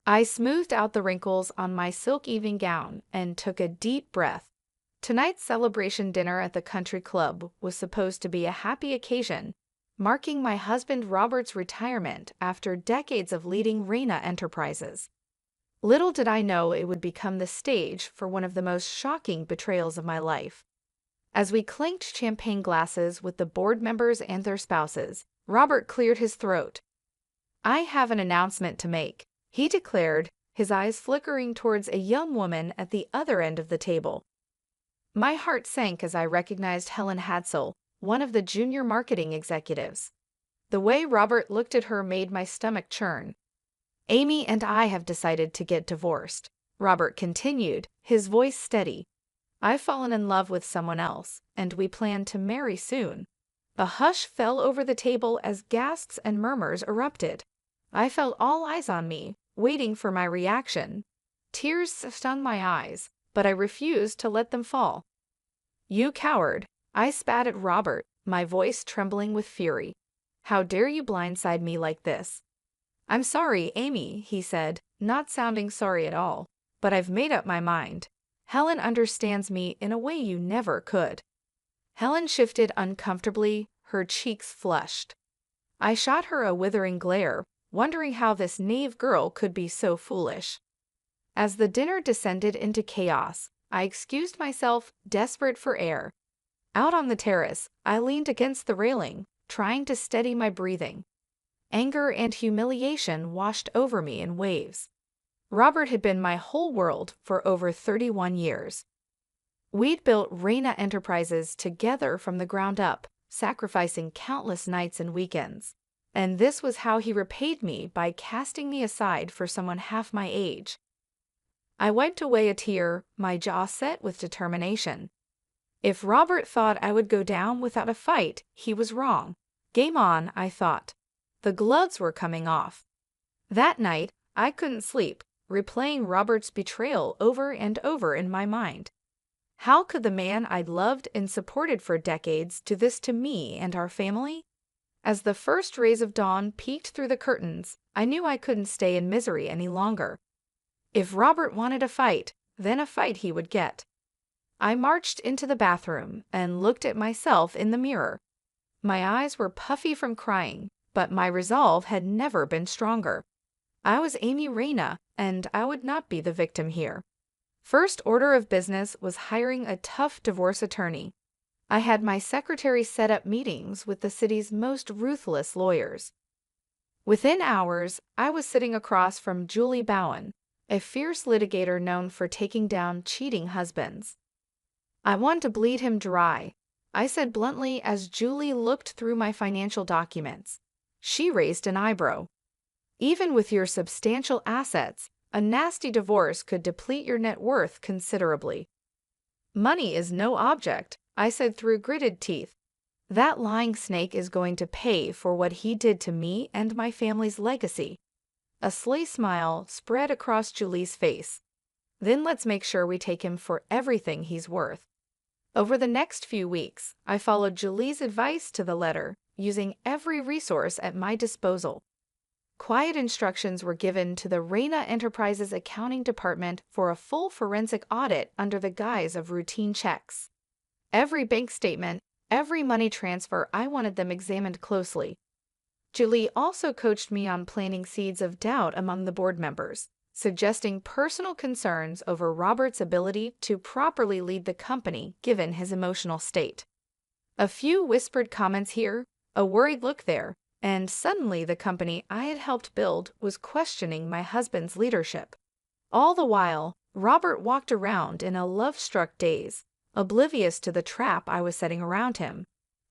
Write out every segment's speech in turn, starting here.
I smoothed out the wrinkles on my silk evening gown and took a deep breath. Tonight's celebration dinner at the country club was supposed to be a happy occasion, marking my husband Robert's retirement after decades of leading Reina Enterprises. Little did I know it would become the stage for one of the most shocking betrayals of my life. As we clinked champagne glasses with the board members and their spouses, Robert cleared his throat. "I have an announcement to make," he declared, his eyes flickering towards a young woman at the other end of the table. My heart sank as I recognized Helen Hadsell, one of the junior marketing executives. The way Robert looked at her made my stomach churn. "Amy and I have decided to get divorced," Robert continued, his voice steady. "I've fallen in love with someone else, and we plan to marry soon." A hush fell over the table as gasps and murmurs erupted. I felt all eyes on me, waiting for my reaction. Tears stung my eyes, but I refused to let them fall. "You coward," I spat at Robert, my voice trembling with fury. "How dare you blindside me like this?" "I'm sorry, Amy," he said, not sounding sorry at all, "but I've made up my mind. Helen understands me in a way you never could." Helen shifted uncomfortably, her cheeks flushed. I shot her a withering glare, wondering how this naive girl could be so foolish. As the dinner descended into chaos, I excused myself, desperate for air. Out on the terrace, I leaned against the railing, trying to steady my breathing. Anger and humiliation washed over me in waves. Robert had been my whole world for over 31 years. We'd built Reina Enterprises together from the ground up, sacrificing countless nights and weekends. And this was how he repaid me, by casting me aside for someone half my age. I wiped away a tear, my jaw set with determination. If Robert thought I would go down without a fight, he was wrong. Game on, I thought. The gloves were coming off. That night, I couldn't sleep, replaying Robert's betrayal over and over in my mind. How could the man I'd loved and supported for decades do this to me and our family? As the first rays of dawn peeked through the curtains, I knew I couldn't stay in misery any longer. If Robert wanted a fight, then a fight he would get. I marched into the bathroom and looked at myself in the mirror. My eyes were puffy from crying, but my resolve had never been stronger. I was Amy Reina, and I would not be the victim here. First order of business was hiring a tough divorce attorney. I had my secretary set up meetings with the city's most ruthless lawyers. Within hours, I was sitting across from Julie Bowen, a fierce litigator known for taking down cheating husbands. "I want to bleed him dry," I said bluntly as Julie looked through my financial documents. She raised an eyebrow. "Even with your substantial assets, a nasty divorce could deplete your net worth considerably." "Money is no object," I said through gritted teeth. "That lying snake is going to pay for what he did to me and my family's legacy." A sly smile spread across Julie's face. "Then let's make sure we take him for everything he's worth." Over the next few weeks, I followed Julie's advice to the letter, using every resource at my disposal. Quiet instructions were given to the Reina Enterprises accounting department for a full forensic audit under the guise of routine checks. Every bank statement, every money transfer, I wanted them examined closely. Julie also coached me on planting seeds of doubt among the board members, suggesting personal concerns over Robert's ability to properly lead the company given his emotional state. A few whispered comments here, a worried look there, and suddenly the company I had helped build was questioning my husband's leadership. All the while, Robert walked around in a love-struck daze, oblivious to the trap I was setting around him.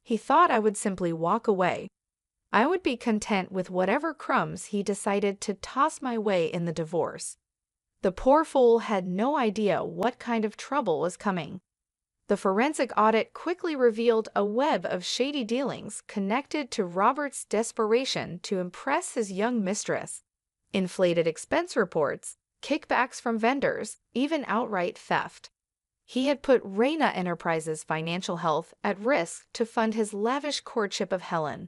He thought I would simply walk away. I would be content with whatever crumbs he decided to toss my way in the divorce. The poor fool had no idea what kind of trouble was coming. The forensic audit quickly revealed a web of shady dealings connected to Robert's desperation to impress his young mistress. Inflated expense reports, kickbacks from vendors, even outright theft. He had put Reina Enterprises' financial health at risk to fund his lavish courtship of Helen.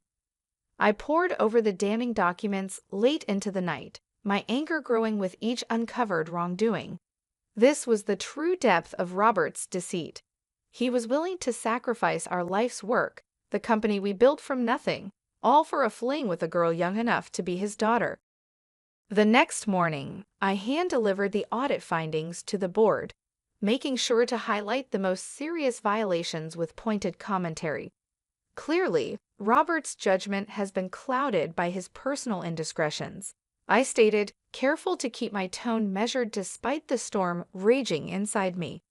I pored over the damning documents late into the night, my anger growing with each uncovered wrongdoing. This was the true depth of Robert's deceit. He was willing to sacrifice our life's work, the company we built from nothing, all for a fling with a girl young enough to be his daughter. The next morning, I hand-delivered the audit findings to the board, making sure to highlight the most serious violations with pointed commentary. Clearly, Robert's judgment has been clouded by his personal indiscretions. I stated, careful to keep my tone measured despite the storm raging inside me.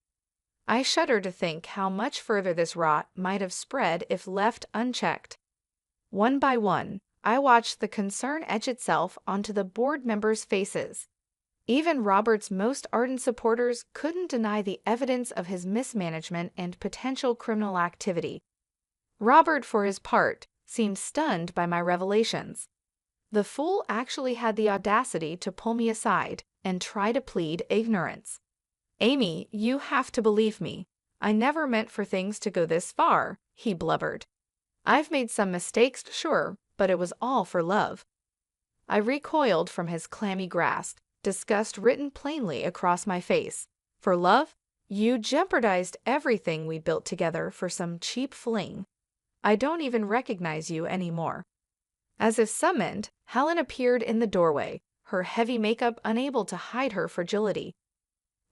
I shudder to think how much further this rot might have spread if left unchecked. One by one, I watched the concern etch itself onto the board members' faces. Even Robert's most ardent supporters couldn't deny the evidence of his mismanagement and potential criminal activity. Robert, for his part, seemed stunned by my revelations. The fool actually had the audacity to pull me aside and try to plead ignorance. "Amy, you have to believe me. I never meant for things to go this far," he blubbered. "I've made some mistakes, sure, but it was all for love." I recoiled from his clammy grasp, disgust written plainly across my face. "For love? You jeopardized everything we built together for some cheap fling. I don't even recognize you anymore." As if summoned, Helen appeared in the doorway, her heavy makeup unable to hide her fragility.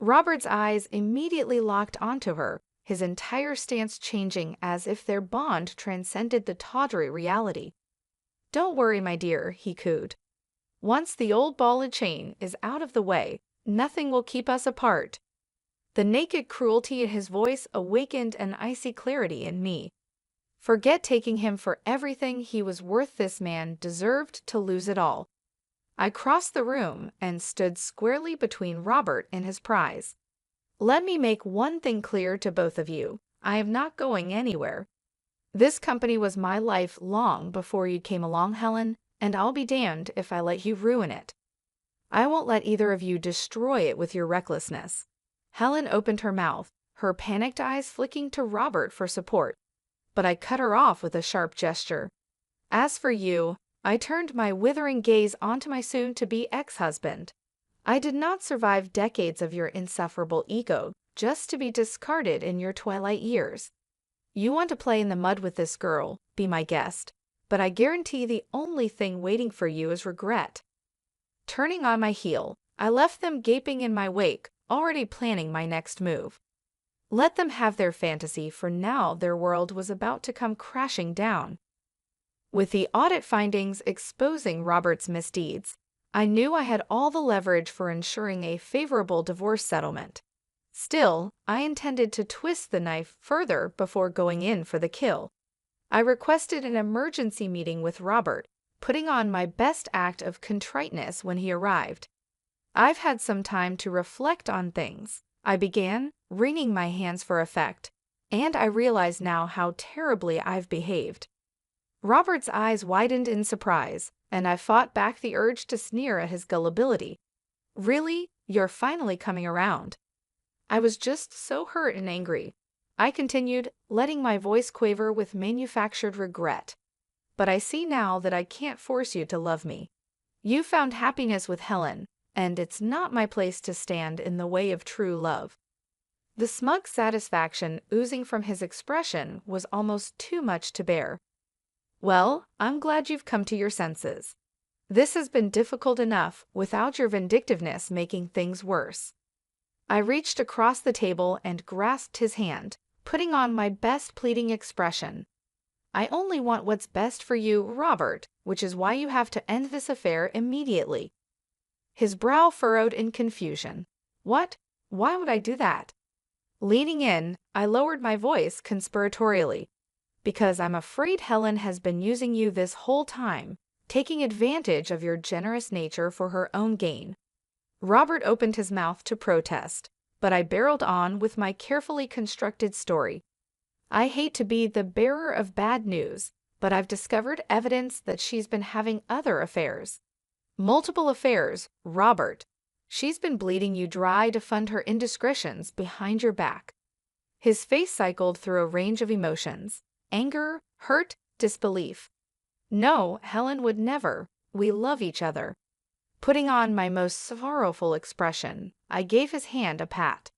Robert's eyes immediately locked onto her, his entire stance changing as if their bond transcended the tawdry reality. "Don't worry, my dear," he cooed. "Once the old ball and chain is out of the way, nothing will keep us apart." The naked cruelty in his voice awakened an icy clarity in me. Forget taking him for everything he was worth. This man deserved to lose it all. I crossed the room and stood squarely between Robert and his prize. "Let me make one thing clear to both of you. I am not going anywhere. This company was my life long before you came along, Helen, and I'll be damned if I let you ruin it. I won't let either of you destroy it with your recklessness." Helen opened her mouth, her panicked eyes flicking to Robert for support, but I cut her off with a sharp gesture. "As for you," I turned my withering gaze onto my soon-to-be ex-husband. "I did not survive decades of your insufferable ego just to be discarded in your twilight years. You want to play in the mud with this girl, be my guest, but I guarantee the only thing waiting for you is regret." Turning on my heel, I left them gaping in my wake, already planning my next move. Let them have their fantasy, for now their world was about to come crashing down. With the audit findings exposing Robert's misdeeds, I knew I had all the leverage for ensuring a favorable divorce settlement. Still, I intended to twist the knife further before going in for the kill. I requested an emergency meeting with Robert, putting on my best act of contriteness when he arrived. "I've had some time to reflect on things," I began, wringing my hands for effect, "and I realize now how terribly I've behaved." Robert's eyes widened in surprise, and I fought back the urge to sneer at his gullibility. "Really? You're finally coming around." I was just so hurt and angry. I continued, letting my voice quaver with manufactured regret. "But I see now that I can't force you to love me. You found happiness with Helen, and it's not my place to stand in the way of true love." The smug satisfaction oozing from his expression was almost too much to bear. "Well, I'm glad you've come to your senses. This has been difficult enough without your vindictiveness making things worse." I reached across the table and grasped his hand, putting on my best pleading expression. "I only want what's best for you, Robert, which is why you have to end this affair immediately." His brow furrowed in confusion. "What? Why would I do that?" Leaning in, I lowered my voice conspiratorially. "Because I'm afraid Helen has been using you this whole time, taking advantage of your generous nature for her own gain." Robert opened his mouth to protest, but I barreled on with my carefully constructed story. "I hate to be the bearer of bad news, but I've discovered evidence that she's been having other affairs. Multiple affairs, Robert. She's been bleeding you dry to fund her indiscretions behind your back." His face cycled through a range of emotions: anger, hurt, disbelief. "No, Helen would never. We love each other." Putting on my most sorrowful expression, I gave his hand a pat.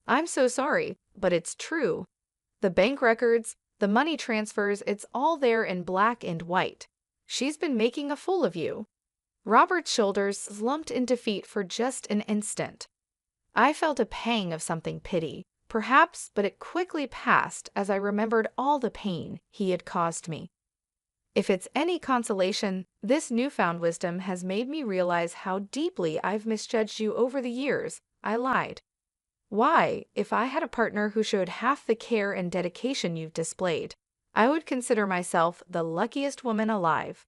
"I'm so sorry, but it's true. The bank records, the money transfers, it's all there in black and white. She's been making a fool of you." Robert's shoulders slumped in defeat for just an instant. I felt a pang of something pity, perhaps, but it quickly passed as I remembered all the pain he had caused me. If it's any consolation, this newfound wisdom has made me realize how deeply I've misjudged you over the years. I lied. Why, if I had a partner who showed half the care and dedication you've displayed, I would consider myself the luckiest woman alive.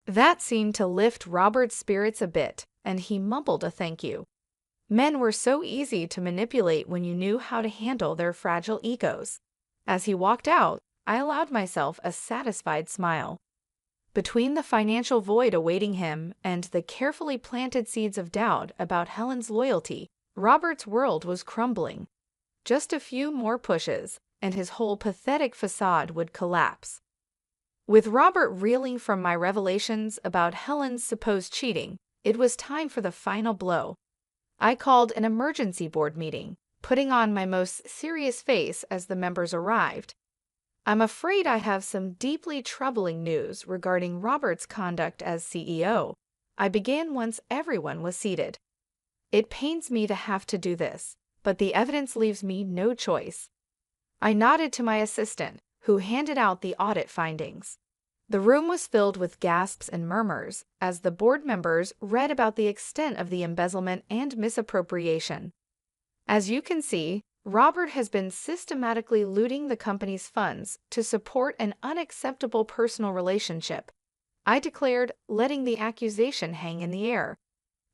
That seemed to lift Robert's spirits a bit, and he mumbled a thank you. Men were so easy to manipulate when you knew how to handle their fragile egos. As he walked out, I allowed myself a satisfied smile. Between the financial void awaiting him and the carefully planted seeds of doubt about Helen's loyalty, Robert's world was crumbling. Just a few more pushes, and his whole pathetic facade would collapse. With Robert reeling from my revelations about Helen's supposed cheating, it was time for the final blow. I called an emergency board meeting, putting on my most serious face as the members arrived. "I'm afraid I have some deeply troubling news regarding Robert's conduct as CEO," I began once everyone was seated. "It pains me to have to do this, but the evidence leaves me no choice." I nodded to my assistant, who handed out the audit findings. The room was filled with gasps and murmurs as the board members read about the extent of the embezzlement and misappropriation. "As you can see, Robert has been systematically looting the company's funds to support an unacceptable personal relationship," I declared, letting the accusation hang in the air.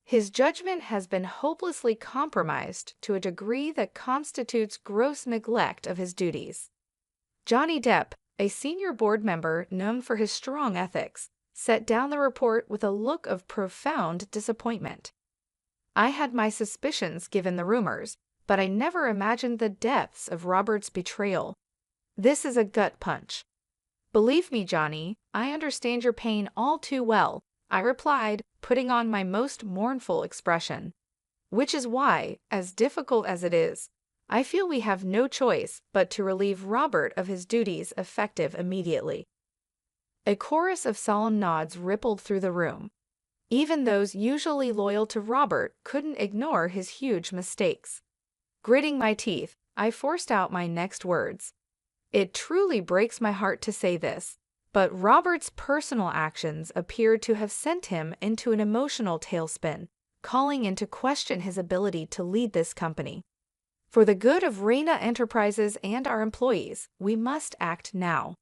"His judgment has been hopelessly compromised to a degree that constitutes gross neglect of his duties." Johnny Depp, a senior board member known for his strong ethics, set down the report with a look of profound disappointment. I had my suspicions given the rumors, but I never imagined the depths of Robert's betrayal. "This is a gut punch." "Believe me, Johnny, I understand your pain all too well," I replied, putting on my most mournful expression. "Which is why, as difficult as it is, I feel we have no choice but to relieve Robert of his duties effective immediately." A chorus of solemn nods rippled through the room. Even those usually loyal to Robert couldn't ignore his huge mistakes. Gritting my teeth, I forced out my next words. "It truly breaks my heart to say this, but Robert's personal actions appeared to have sent him into an emotional tailspin, calling into question his ability to lead this company. For the good of Reina Enterprises and our employees, we must act now.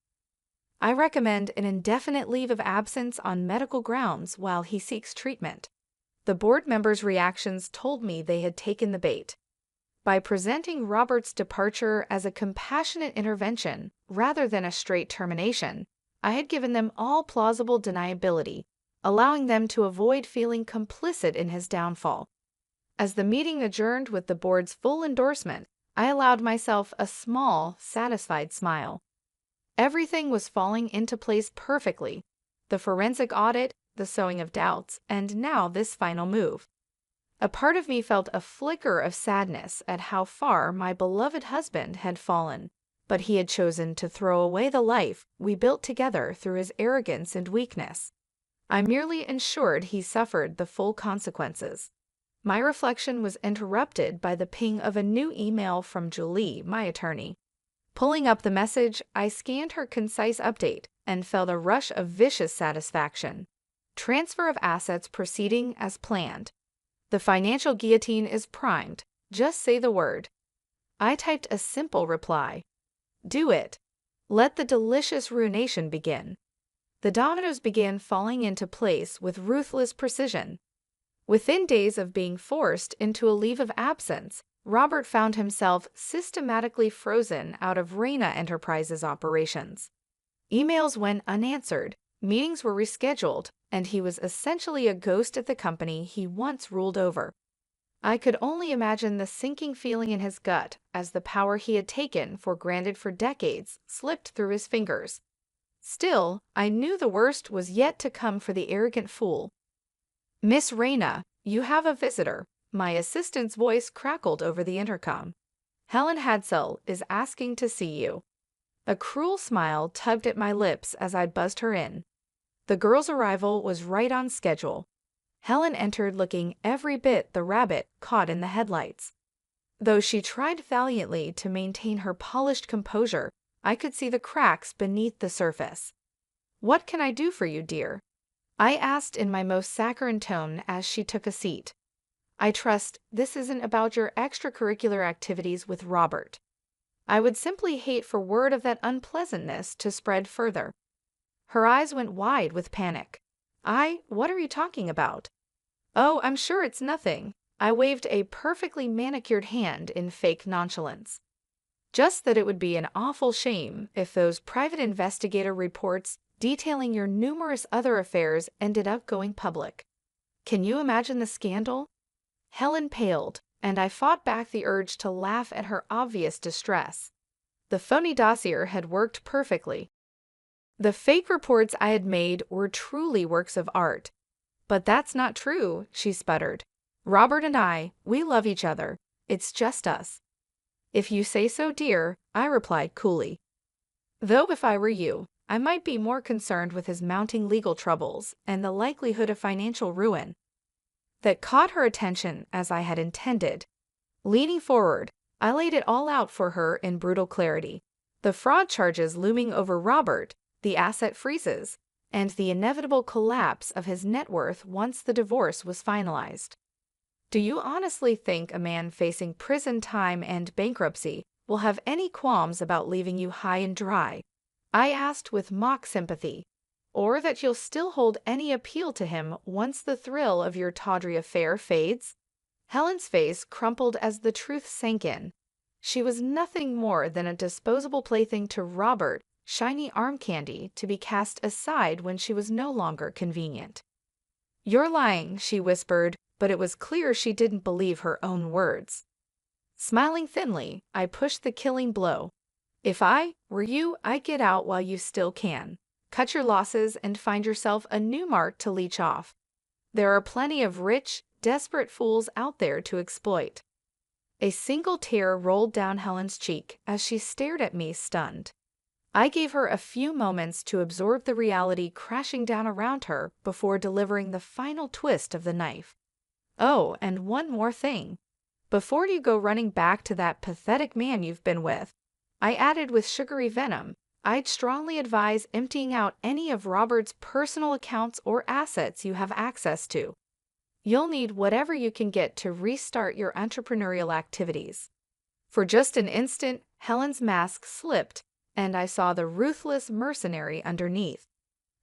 I recommend an indefinite leave of absence on medical grounds while he seeks treatment." The board members' reactions told me they had taken the bait. By presenting Robert's departure as a compassionate intervention rather than a straight termination, I had given them all plausible deniability, allowing them to avoid feeling complicit in his downfall. As the meeting adjourned with the board's full endorsement, I allowed myself a small, satisfied smile. Everything was falling into place perfectly: the forensic audit, the sowing of doubts, and now this final move. A part of me felt a flicker of sadness at how far my beloved husband had fallen, but he had chosen to throw away the life we built together through his arrogance and weakness. I merely ensured he suffered the full consequences. My reflection was interrupted by the ping of a new email from Julie, my attorney. Pulling up the message, I scanned her concise update and felt a rush of vicious satisfaction. "Transfer of assets proceeding as planned. The financial guillotine is primed. Just say the word." I typed a simple reply. "Do it. Let the delicious ruination begin." The dominoes began falling into place with ruthless precision. Within days of being forced into a leave of absence, Robert found himself systematically frozen out of Reina Enterprises operations. Emails went unanswered, meetings were rescheduled, and he was essentially a ghost at the company he once ruled over. I could only imagine the sinking feeling in his gut as the power he had taken for granted for decades slipped through his fingers. Still, I knew the worst was yet to come for the arrogant fool. Miss Reyna, you have a visitor. My assistant's voice crackled over the intercom. Helen Hadsell is asking to see you. A cruel smile tugged at my lips as I buzzed her in. The girl's arrival was right on schedule. Helen entered looking every bit the rabbit caught in the headlights. Though she tried valiantly to maintain her polished composure, I could see the cracks beneath the surface. "What can I do for you, dear?" I asked in my most saccharine tone as she took a seat. "I trust this isn't about your extracurricular activities with Robert. I would simply hate for word of that unpleasantness to spread further." Her eyes went wide with panic. What are you talking about?" "Oh, I'm sure it's nothing." I waved a perfectly manicured hand in fake nonchalance. "Just that it would be an awful shame if those private investigator reports detailing your numerous other affairs ended up going public. Can you imagine the scandal?" Helen paled, and I fought back the urge to laugh at her obvious distress. The phony dossier had worked perfectly. The fake reports I had made were truly works of art. "But that's not true," she sputtered. "Robert and I, we love each other. It's just us." "If you say so, dear," I replied coolly. Though if I were you, I might be more concerned with his mounting legal troubles and the likelihood of financial ruin. That caught her attention as I had intended. Leaning forward, I laid it all out for her in brutal clarity. The fraud charges looming over Robert, the asset freezes, and the inevitable collapse of his net worth once the divorce was finalized. "Do you honestly think a man facing prison time and bankruptcy will have any qualms about leaving you high and dry?" I asked with mock sympathy. "Or that you'll still hold any appeal to him once the thrill of your tawdry affair fades?" Helen's face crumpled as the truth sank in. She was nothing more than a disposable plaything to Robert, shiny arm candy to be cast aside when she was no longer convenient. "You're lying," she whispered, but it was clear she didn't believe her own words. Smiling thinly, I pushed the killing blow. "If I were you, I'd get out while you still can. Cut your losses and find yourself a new mark to leech off. There are plenty of rich, desperate fools out there to exploit." A single tear rolled down Helen's cheek as she stared at me stunned. I gave her a few moments to absorb the reality crashing down around her before delivering the final twist of the knife. "Oh, and one more thing. Before you go running back to that pathetic man you've been with," I added with sugary venom, "I'd strongly advise emptying out any of Robert's personal accounts or assets you have access to. You'll need whatever you can get to restart your entrepreneurial activities." For just an instant, Helen's mask slipped, and I saw the ruthless mercenary underneath.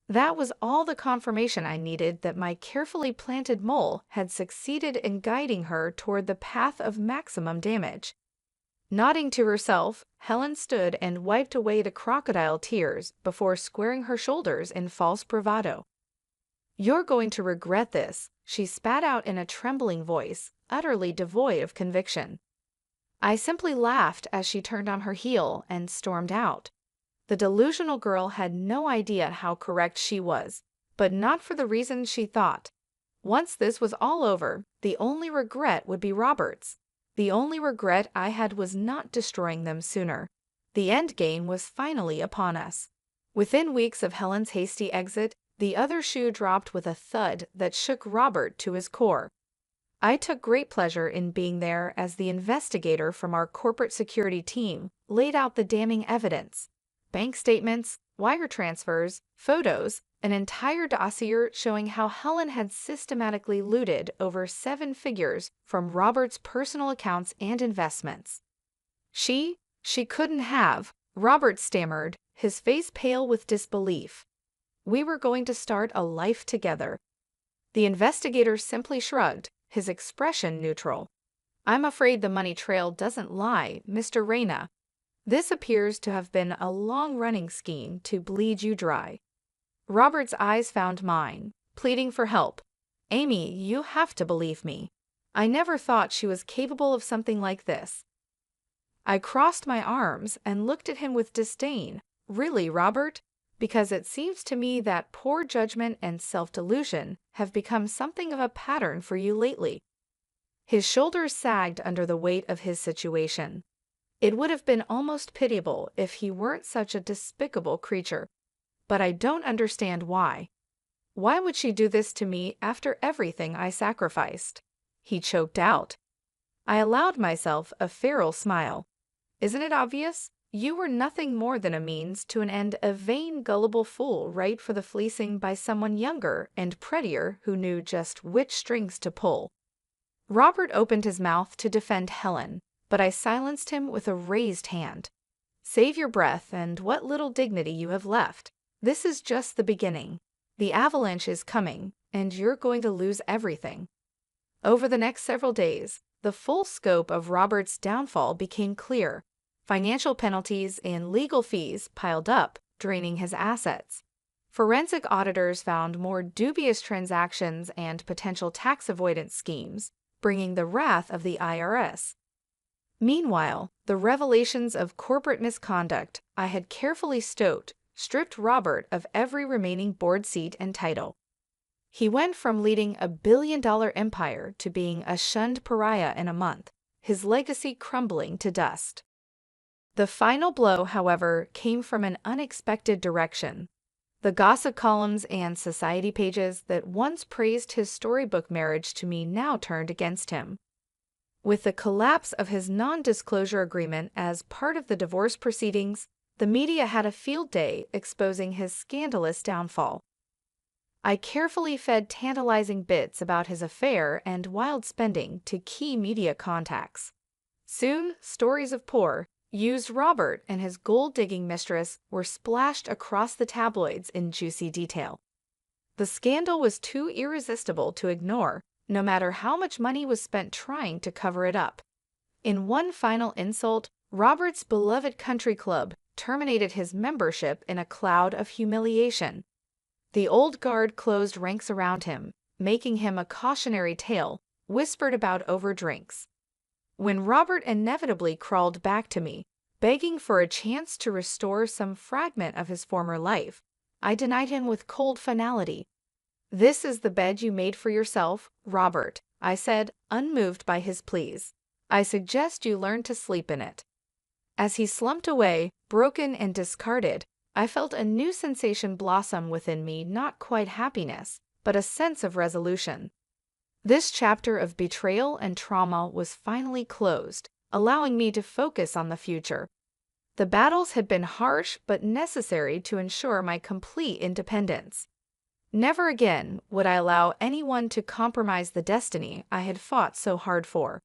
That was all the confirmation I needed that my carefully planted mole had succeeded in guiding her toward the path of maximum damage. Nodding to herself, Helen stood and wiped away the crocodile tears before squaring her shoulders in false bravado. "You're going to regret this," she spat out in a trembling voice, utterly devoid of conviction. I simply laughed as she turned on her heel and stormed out. The delusional girl had no idea how correct she was, but not for the reasons she thought. Once this was all over, the only regret would be Robert's. The only regret I had was not destroying them sooner. The end game was finally upon us. Within weeks of Helen's hasty exit, the other shoe dropped with a thud that shook Robert to his core. I took great pleasure in being there as the investigator from our corporate security team laid out the damning evidence. Bank statements, wire transfers, photos, an entire dossier showing how Helen had systematically looted over 7 figures from Robert's personal accounts and investments. She couldn't have," Robert stammered, his face pale with disbelief. "We were going to start a life together." The investigator simply shrugged, his expression neutral. "I'm afraid the money trail doesn't lie, Mr. Reyna. This appears to have been a long-running scheme to bleed you dry." Robert's eyes found mine, pleading for help. "Amy, you have to believe me. I never thought she was capable of something like this." I crossed my arms and looked at him with disdain. "Really, Robert? because it seems to me that poor judgment and self-delusion have become something of a pattern for you lately." His shoulders sagged under the weight of his situation. It would have been almost pitiable if he weren't such a despicable creature. "But I don't understand why. Why would she do this to me after everything I sacrificed?" he choked out. I allowed myself a feral smile. "Isn't it obvious? You were nothing more than a means to an end, a vain, gullible fool ripe for the fleecing by someone younger and prettier who knew just which strings to pull." Robert opened his mouth to defend Helen, but I silenced him with a raised hand. "Save your breath and what little dignity you have left. This is just the beginning. The avalanche is coming, and you're going to lose everything." Over the next several days, the full scope of Robert's downfall became clear. Financial penalties and legal fees piled up, draining his assets. Forensic auditors found more dubious transactions and potential tax avoidance schemes, bringing the wrath of the IRS. Meanwhile, the revelations of corporate misconduct I had carefully stowed stripped Robert of every remaining board seat and title. He went from leading a billion-dollar empire to being a shunned pariah in a month, his legacy crumbling to dust. The final blow, however, came from an unexpected direction. The gossip columns and society pages that once praised his storybook marriage to me now turned against him. With the collapse of his non-disclosure agreement as part of the divorce proceedings, the media had a field day exposing his scandalous downfall. I carefully fed tantalizing bits about his affair and wild spending to key media contacts. Soon, stories of poor, used Robert and his gold-digging mistress were splashed across the tabloids in juicy detail. The scandal was too irresistible to ignore, no matter how much money was spent trying to cover it up. In one final insult, Robert's beloved country club terminated his membership in a cloud of humiliation. The old guard closed ranks around him, making him a cautionary tale, whispered about over drinks. When Robert inevitably crawled back to me, begging for a chance to restore some fragment of his former life, I denied him with cold finality. "This is the bed you made for yourself, Robert," I said, unmoved by his pleas. "I suggest you learn to sleep in it." As he slumped away, broken and discarded, I felt a new sensation blossom within me, not quite happiness, but a sense of resolution. This chapter of betrayal and trauma was finally closed, allowing me to focus on the future. The battles had been harsh but necessary to ensure my complete independence. Never again would I allow anyone to compromise the destiny I had fought so hard for.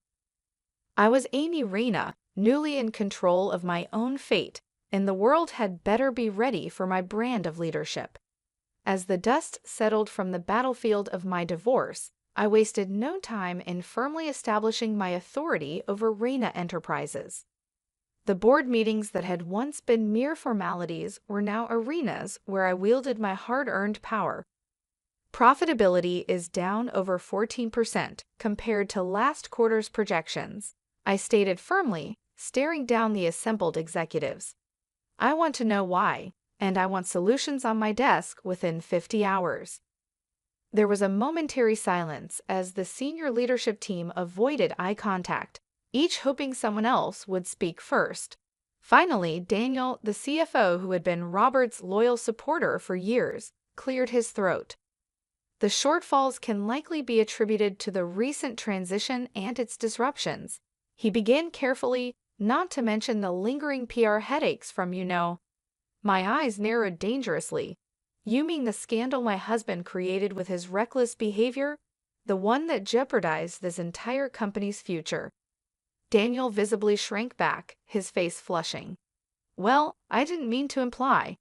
I was Amy Reyna, newly in control of my own fate, and the world had better be ready for my brand of leadership. As the dust settled from the battlefield of my divorce, I wasted no time in firmly establishing my authority over Reyna Enterprises. The board meetings that had once been mere formalities were now arenas where I wielded my hard-earned power. Profitability is down over 14% compared to last quarter's projections, I stated firmly, staring down the assembled executives. I want to know why, and I want solutions on my desk within 50 hours. There was a momentary silence as the senior leadership team avoided eye contact, each hoping someone else would speak first. Finally, Daniel, the CFO who had been Robert's loyal supporter for years, cleared his throat. "The shortfalls can likely be attributed to the recent transition and its disruptions," he began carefully, "not to mention the lingering PR headaches from, My eyes narrowed dangerously. "You mean the scandal my husband created with his reckless behavior? The one that jeopardized this entire company's future?" Daniel visibly shrank back, his face flushing. "Well, I didn't mean to imply."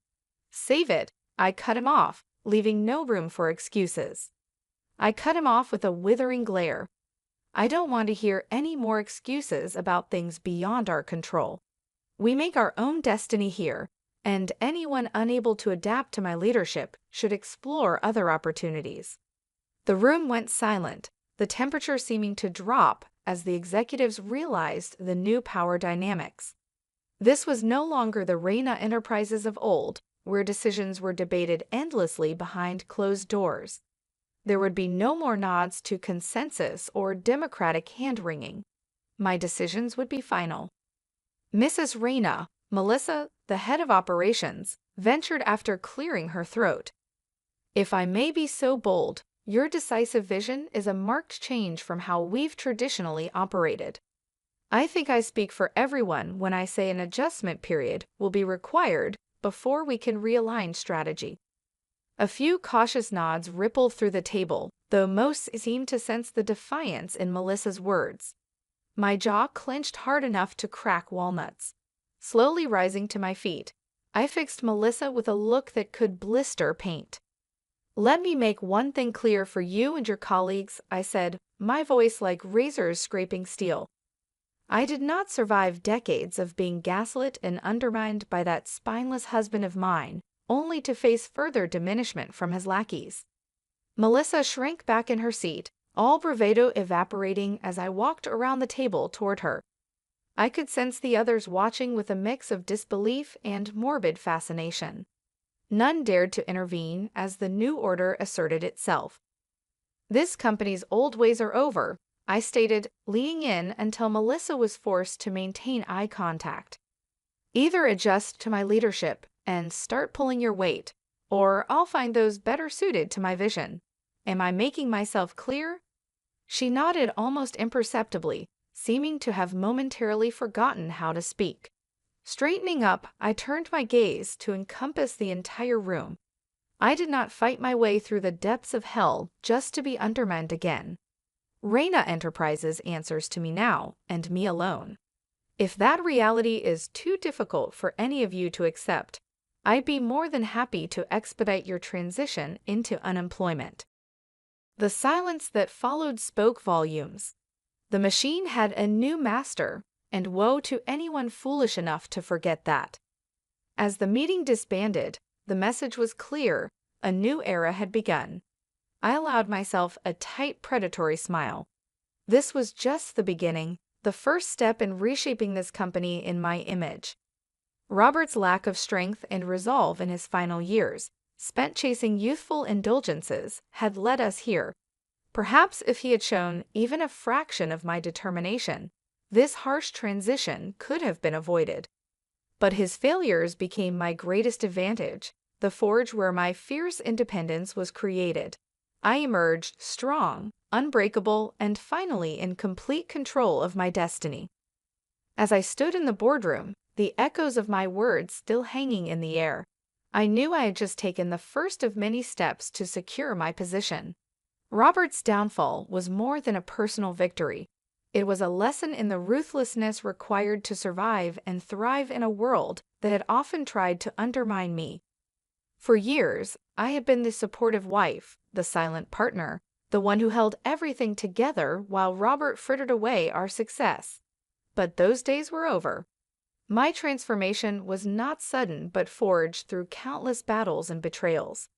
"Save it," I cut him off, leaving no room for excuses. I cut him off with a withering glare. "I don't want to hear any more excuses about things beyond our control. We make our own destiny here, and anyone unable to adapt to my leadership should explore other opportunities." The room went silent, the temperature seeming to drop as the executives realized the new power dynamics. This was no longer the Reyna Enterprises of old, where decisions were debated endlessly behind closed doors. There would be no more nods to consensus or democratic hand-wringing. My decisions would be final. Mrs. Reyna, Melissa, the head of operations, ventured after clearing her throat. If I may be so bold, your decisive vision is a marked change from how we've traditionally operated. I think I speak for everyone when I say an adjustment period will be required before we can realign strategy. A few cautious nods rippled through the table, though most seemed to sense the defiance in Melissa's words. My jaw clenched hard enough to crack walnuts. Slowly rising to my feet, I fixed Melissa with a look that could blister paint. "Let me make one thing clear for you and your colleagues," I said, my voice like razors scraping steel. I did not survive decades of being gaslit and undermined by that spineless husband of mine, only to face further diminishment from his lackeys. Melissa shrank back in her seat, all bravado evaporating as I walked around the table toward her. I could sense the others watching with a mix of disbelief and morbid fascination. None dared to intervene as the new order asserted itself. "This company's old ways are over," I stated, leaning in until Melissa was forced to maintain eye contact. "Either adjust to my leadership and start pulling your weight, or I'll find those better suited to my vision. Am I making myself clear?" She nodded almost imperceptibly, seeming to have momentarily forgotten how to speak. Straightening up, I turned my gaze to encompass the entire room. I did not fight my way through the depths of hell just to be undermined again. Reyna Enterprises answers to me now, and me alone. If that reality is too difficult for any of you to accept, I'd be more than happy to expedite your transition into unemployment. The silence that followed spoke volumes. The machine had a new master, and woe to anyone foolish enough to forget that. As the meeting disbanded, the message was clear: a new era had begun. I allowed myself a tight, predatory smile. This was just the beginning, the first step in reshaping this company in my image. Robert's lack of strength and resolve in his final years, spent chasing youthful indulgences, had led us here. Perhaps if he had shown even a fraction of my determination, this harsh transition could have been avoided. But his failures became my greatest advantage, the forge where my fierce independence was created. I emerged strong, unbreakable, and finally in complete control of my destiny. As I stood in the boardroom, the echoes of my words still hanging in the air, I knew I had just taken the first of many steps to secure my position. Robert's downfall was more than a personal victory. It was a lesson in the ruthlessness required to survive and thrive in a world that had often tried to undermine me. For years, I had been the supportive wife, the silent partner, the one who held everything together while Robert frittered away our success. But those days were over. My transformation was not sudden but forged through countless battles and betrayals.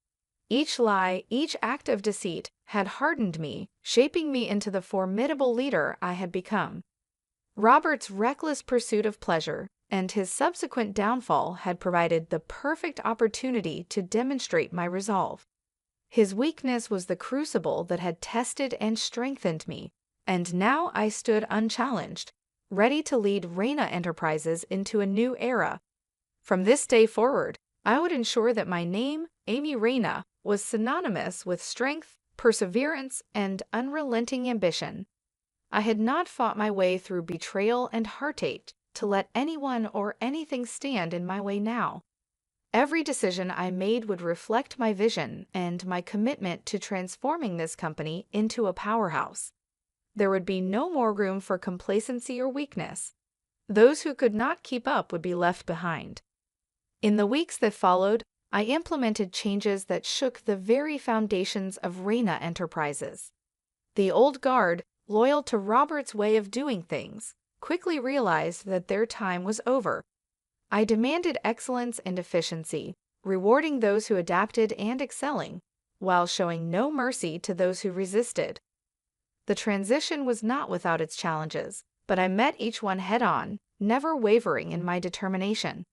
Each lie, each act of deceit had hardened me, shaping me into the formidable leader I had become. Robert's reckless pursuit of pleasure and his subsequent downfall had provided the perfect opportunity to demonstrate my resolve. His weakness was the crucible that had tested and strengthened me, and now I stood unchallenged, ready to lead Reyna Enterprises into a new era. From this day forward, I would ensure that my name, Amy Reyna, was synonymous with strength, perseverance, and unrelenting ambition. I had not fought my way through betrayal and heartache to let anyone or anything stand in my way now. Every decision I made would reflect my vision and my commitment to transforming this company into a powerhouse. There would be no more room for complacency or weakness. Those who could not keep up would be left behind. In the weeks that followed, I implemented changes that shook the very foundations of Reyna Enterprises. The old guard, loyal to Robert's way of doing things, quickly realized that their time was over. I demanded excellence and efficiency, rewarding those who adapted and excelling, while showing no mercy to those who resisted. The transition was not without its challenges, but I met each one head-on, never wavering in my determination.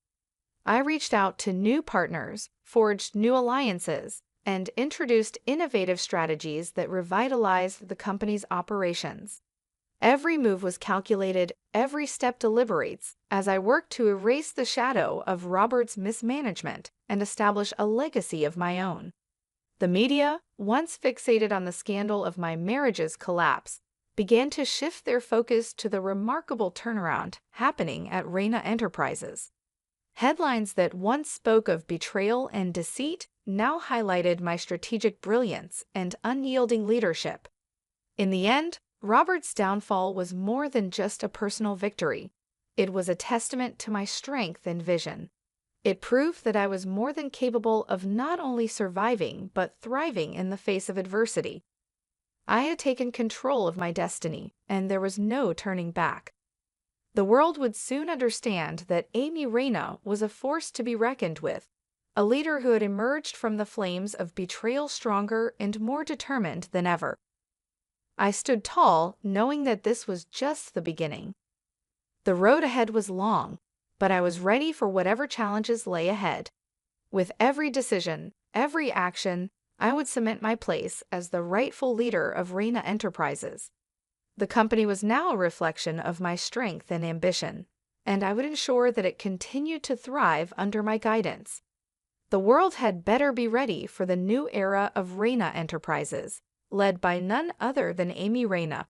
I reached out to new partners, forged new alliances, and introduced innovative strategies that revitalized the company's operations. Every move was calculated, every step deliberates, as I worked to erase the shadow of Robert's mismanagement and establish a legacy of my own. The media, once fixated on the scandal of my marriage's collapse, began to shift their focus to the remarkable turnaround happening at Reina Enterprises. Headlines that once spoke of betrayal and deceit now highlighted my strategic brilliance and unyielding leadership. In the end, Robert's downfall was more than just a personal victory. It was a testament to my strength and vision. It proved that I was more than capable of not only surviving but thriving in the face of adversity. I had taken control of my destiny, and there was no turning back. The world would soon understand that Amy Reina was a force to be reckoned with, a leader who had emerged from the flames of betrayal stronger and more determined than ever. I stood tall, knowing that this was just the beginning. The road ahead was long, but I was ready for whatever challenges lay ahead. With every decision, every action, I would cement my place as the rightful leader of Reina Enterprises. The company was now a reflection of my strength and ambition, and I would ensure that it continued to thrive under my guidance. The world had better be ready for the new era of Reina Enterprises, led by none other than Amy Reina.